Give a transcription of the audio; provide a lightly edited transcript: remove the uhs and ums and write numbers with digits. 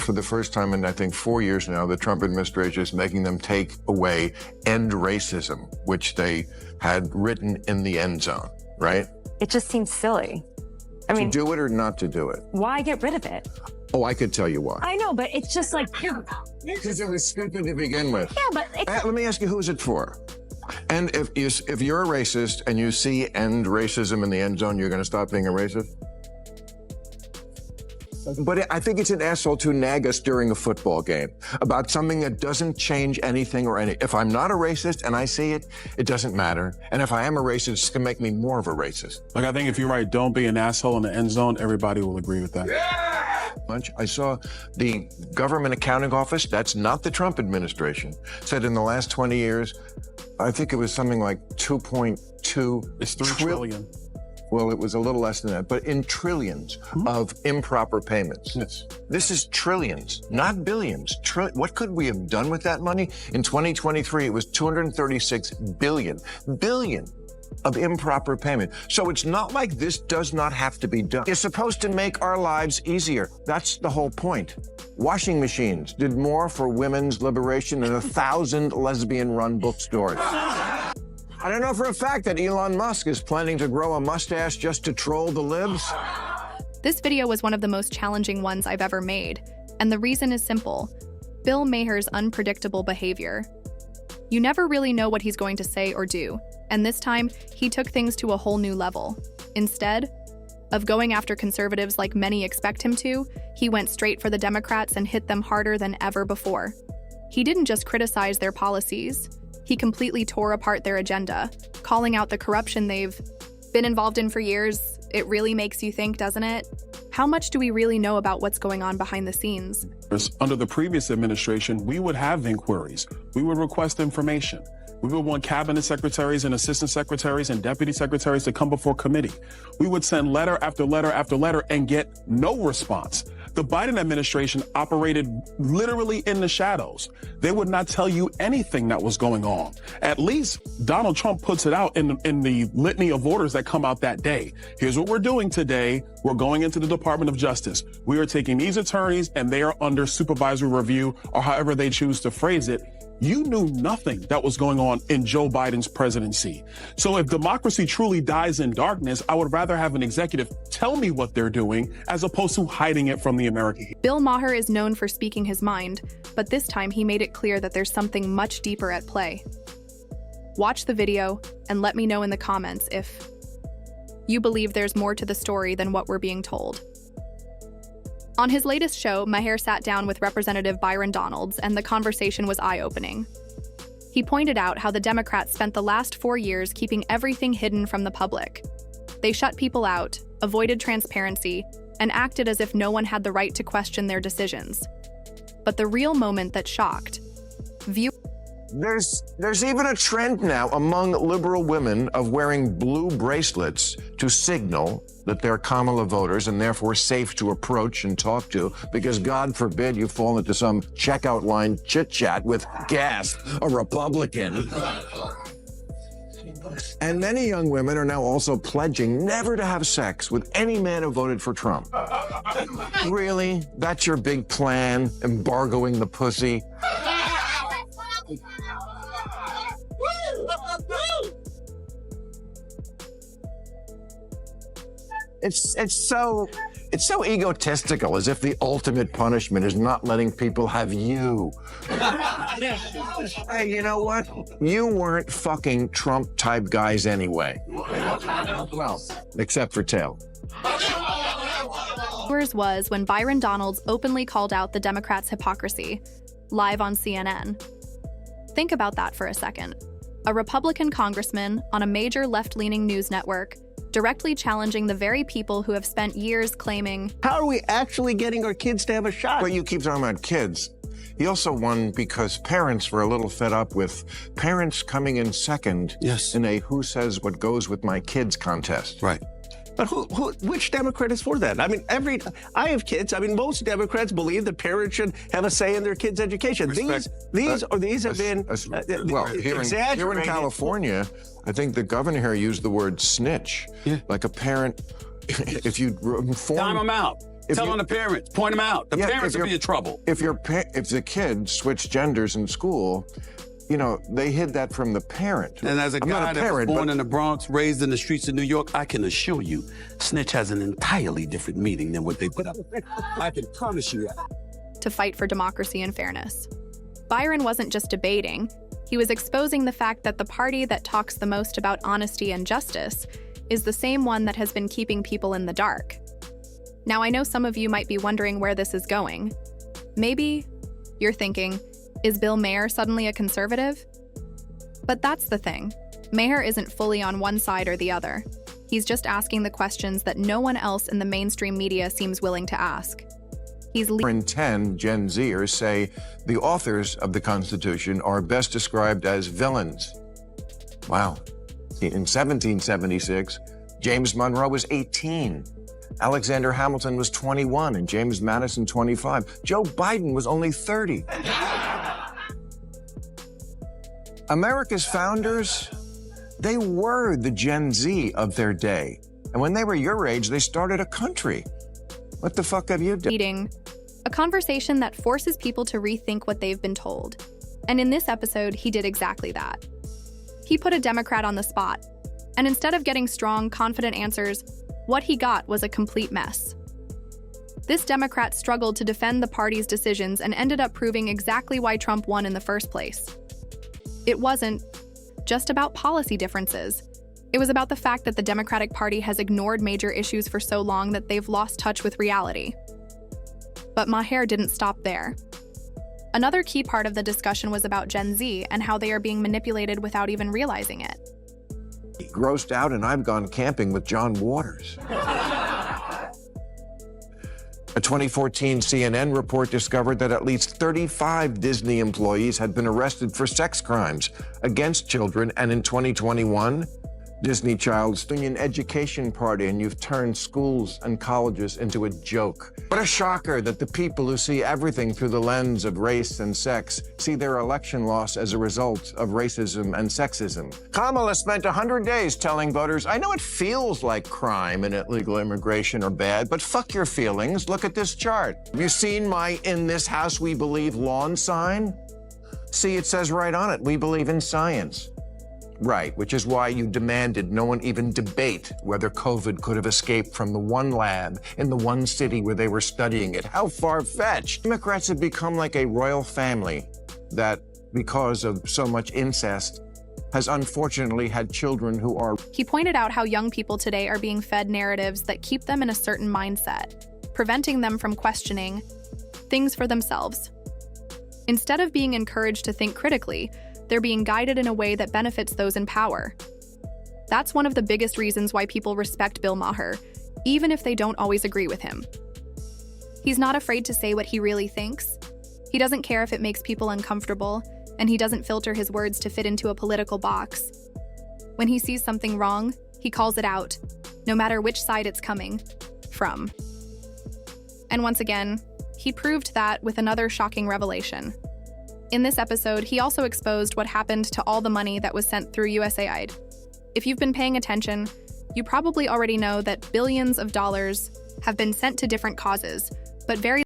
for the first time in, I think, 4 years now, the Trump administration is making them take away end racism, which they had written in the end zone, right? It just seems silly. I mean, to do it or not to do it? Why get rid of it? Oh, I could tell you why. I know, but it's just like... Because it was stupid to begin with. Yeah, but... Let me ask you, who's it for? And if you're a racist and you see end racism in the end zone, you're going to stop being a racist? But I think it's an asshole to nag us during a football game about something that doesn't change anything or any. If I'm not a racist and I see it, it doesn't matter. And if I am a racist, it's going to make me more of a racist. Like, I think if you're right, don't be an asshole in the end zone, everybody will agree with that. Yeah! I saw the Government Accounting Office, that's not the Trump administration, said in the last 20 years, I think it was something like 2.2 It's $3 trillion. Well, it was a little less than that, but in trillions of improper payments. Yes. This is trillions, not billions. What could we have done with that money? In 2023, it was 236 billion of improper payment. So it's not like this does not have to be done. It's supposed to make our lives easier. That's the whole point. Washing machines did more for women's liberation than 1,000 lesbian-run bookstores. I don't know for a fact that Elon Musk is planning to grow a mustache just to troll the libs. This video was one of the most challenging ones I've ever made, and the reason is simple: Bill Maher's unpredictable behavior. You never really know what he's going to say or do, and this time, he took things to a whole new level. Instead of going after conservatives like many expect him to, he went straight for the Democrats and hit them harder than ever before. He didn't just criticize their policies. He completely tore apart their agenda, calling out the corruption they've been involved in for years. It really makes you think, doesn't it? How much do we really know about what's going on behind the scenes? Under the previous administration, we would have inquiries. We would request information. We would want cabinet secretaries and assistant secretaries and deputy secretaries to come before committee. We would send letter after letter after letter and get no response. The Biden administration operated literally in the shadows. They would not tell you anything that was going on. At least Donald Trump puts it out in the litany of orders that come out that day. Here's what we're doing today. We're going into the Department of Justice. We are taking these attorneys and they are under supervisory review, or however they choose to phrase it. You knew nothing that was going on in Joe Biden's presidency. So if democracy truly dies in darkness, I would rather have an executive tell me what they're doing as opposed to hiding it from the American people. Bill Maher is known for speaking his mind, but this time he made it clear that there's something much deeper at play. Watch the video and let me know in the comments if you believe there's more to the story than what we're being told. On his latest show, Maher sat down with Representative Byron Donalds, and the conversation was eye-opening. He pointed out how the Democrats spent the last 4 years keeping everything hidden from the public. They shut people out, avoided transparency, and acted as if no one had the right to question their decisions. But the real moment that shocked There's even a trend now among liberal women of wearing blue bracelets to signal that they're Kamala voters and therefore safe to approach and talk to, because God forbid you fall into some checkout line chit-chat with gas, a Republican. And many young women are now also pledging never to have sex with any man who voted for Trump. Really? That's your big plan, embargoing the pussy? It's so egotistical, as if the ultimate punishment is not letting people have you. Hey, you know what? You weren't fucking Trump-type guys anyway. Well, except for Tail. Yours was when Byron Donalds openly called out the Democrats' hypocrisy, live on CNN. Think about that for a second. A Republican congressman on a major left-leaning news network directly challenging the very people who have spent years claiming, how are we actually getting our kids to have a shot? But you keep talking about kids. He also won because parents were a little fed up with parents coming in second in a who says what goes with my kids contest. Right. But which Democrat is for that? I mean, I have kids. I mean, most Democrats believe that parents should have a say in their kids' education. These have been well, here in California, I think the governor here used the word snitch. Yeah. Like a parent, if you inform... Time them out. Tell on the parents. Point them out. The Yeah, parents if will be in trouble. If the kid switched genders in school, you know, they hid that from the parent. And as a I'm guy not a that parent, was born but in the Bronx, raised in the streets of New York, I can assure you, snitch has an entirely different meaning than what they put up. I can promise you that. To fight for democracy and fairness. Byron wasn't just debating, he was exposing the fact that the party that talks the most about honesty and justice is the same one that has been keeping people in the dark. Now, I know some of you might be wondering where this is going. Maybe you're thinking, is Bill Maher suddenly a conservative? But that's the thing. Maher isn't fully on one side or the other. He's just asking the questions that no one else in the mainstream media seems willing to ask. He's in 10 Gen Zers say the authors of the Constitution are best described as villains. Wow. In 1776, James Monroe was 18. Alexander Hamilton was 21 and James Madison 25. Joe Biden was only 30. America's founders, they were the Gen Z of their day. And when they were your age, they started a country. What the fuck have you done? leading a conversation that forces people to rethink what they've been told. And in this episode, he did exactly that. He put a Democrat on the spot. And instead of getting strong, confident answers, what he got was a complete mess. This Democrat struggled to defend the party's decisions and ended up proving exactly why Trump won in the first place. It wasn't just about policy differences. It was about the fact that the Democratic Party has ignored major issues for so long that they've lost touch with reality. But Maher didn't stop there. Another key part of the discussion was about Gen Z and how they are being manipulated without even realizing it. Grossed out, and I've gone camping with John Waters. A 2014 CNN report discovered that at least 35 Disney employees had been arrested for sex crimes against children, and in 2021, Disney Child's Union Education Party, and you've turned schools and colleges into a joke. What a shocker that the people who see everything through the lens of race and sex see their election loss as a result of racism and sexism. Kamala spent 100 days telling voters, I know it feels like crime and illegal immigration are bad, but fuck your feelings. Look at this chart. Have you seen my "In this house we believe" lawn sign? See, it says right on it, we believe in science. Right, which is why you demanded no one even debate whether COVID could have escaped from the one lab in the one city where they were studying it. How far-fetched. Democrats have become like a royal family that, because of so much incest, has unfortunately had children who are... He pointed out how young people today are being fed narratives that keep them in a certain mindset, preventing them from questioning things for themselves. Instead of being encouraged to think critically, they're being guided in a way that benefits those in power. That's one of the biggest reasons why people respect Bill Maher, even if they don't always agree with him. He's not afraid to say what he really thinks. He doesn't care if it makes people uncomfortable, and he doesn't filter his words to fit into a political box. When he sees something wrong, he calls it out, no matter which side it's coming from. And once again, he proved that with another shocking revelation. In this episode, he also exposed what happened to all the money that was sent through USAID. If you've been paying attention, you probably already know that billions of dollars have been sent to different causes, but very